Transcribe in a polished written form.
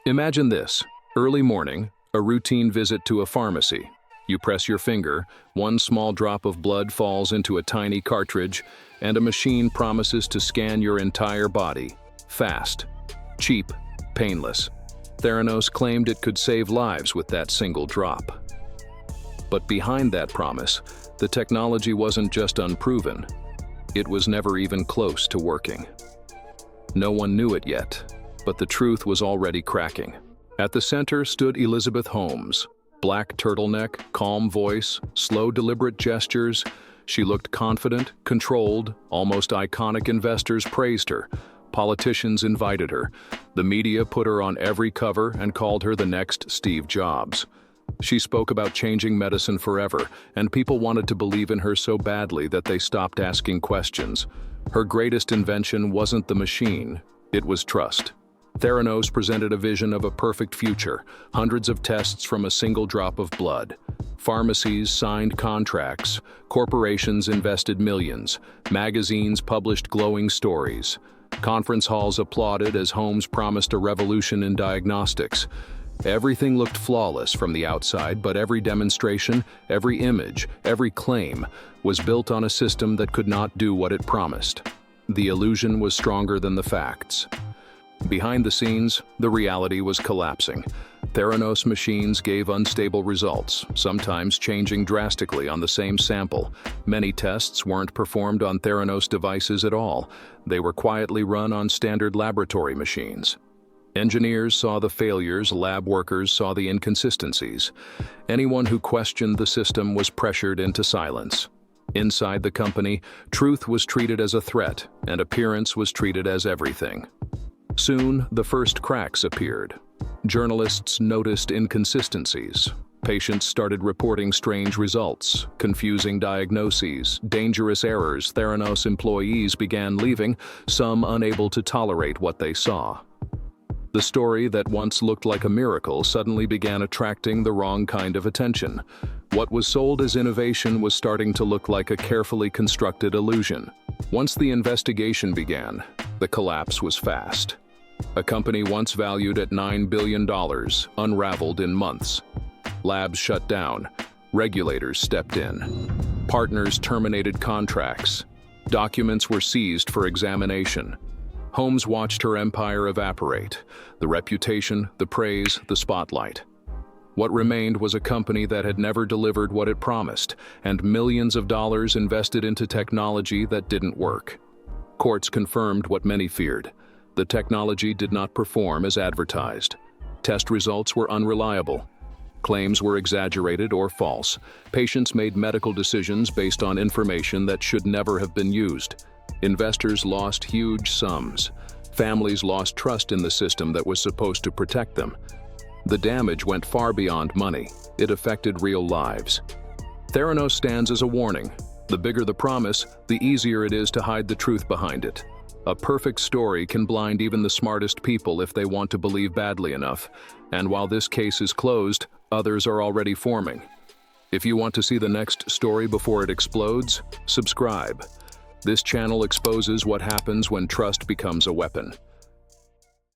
Imagine this. Early morning, a routine visit to a pharmacy. You press your finger, one small drop of blood falls into a tiny cartridge, and a machine promises to scan your entire body. Fast, cheap, painless. Theranos claimed it could save lives with that single drop. But behind that promise, the technology wasn't just unproven. It was never even close to working. No one knew it yet, but the truth was already cracking. At the center stood Elizabeth Holmes. Black turtleneck, calm voice, slow deliberate gestures. She looked confident, controlled, almost iconic. Investors praised her. Politicians invited her. The media put her on every cover and called her the next Steve Jobs. She spoke about changing medicine forever, and people wanted to believe in her so badly that they stopped asking questions. Her greatest invention wasn't the machine, it was trust. Theranos presented a vision of a perfect future, hundreds of tests from a single drop of blood. Pharmacies signed contracts, corporations invested millions, magazines published glowing stories. Conference halls applauded as Holmes promised a revolution in diagnostics. Everything looked flawless from the outside, but every demonstration, every image, every claim was built on a system that could not do what it promised. The illusion was stronger than the facts. Behind the scenes, the reality was collapsing. Theranos machines gave unstable results, sometimes changing drastically on the same sample. Many tests weren't performed on Theranos devices at all. They were quietly run on standard laboratory machines. Engineers saw the failures, lab workers saw the inconsistencies. Anyone who questioned the system was pressured into silence. Inside the company, truth was treated as a threat, and appearance was treated as everything. Soon, the first cracks appeared. Journalists noticed inconsistencies. Patients started reporting strange results, confusing diagnoses, dangerous errors. Theranos employees began leaving, some unable to tolerate what they saw. The story that once looked like a miracle suddenly began attracting the wrong kind of attention. What was sold as innovation was starting to look like a carefully constructed illusion. Once the investigation began, the collapse was fast. A company once valued at $9 billion unraveled in months. Labs shut down. Regulators stepped in. Partners terminated contracts. Documents were seized for examination. Holmes watched her empire evaporate. The reputation, the praise, the spotlight. What remained was a company that had never delivered what it promised, and millions of dollars invested into technology that didn't work. Courts confirmed what many feared. The technology did not perform as advertised. Test results were unreliable. Claims were exaggerated or false. Patients made medical decisions based on information that should never have been used. Investors lost huge sums. Families lost trust in the system that was supposed to protect them. The damage went far beyond money. It affected real lives. Theranos stands as a warning. The bigger the promise, the easier it is to hide the truth behind it. A perfect story can blind even the smartest people if they want to believe badly enough. And while this case is closed, others are already forming. If you want to see the next story before it explodes, subscribe. This channel exposes what happens when trust becomes a weapon.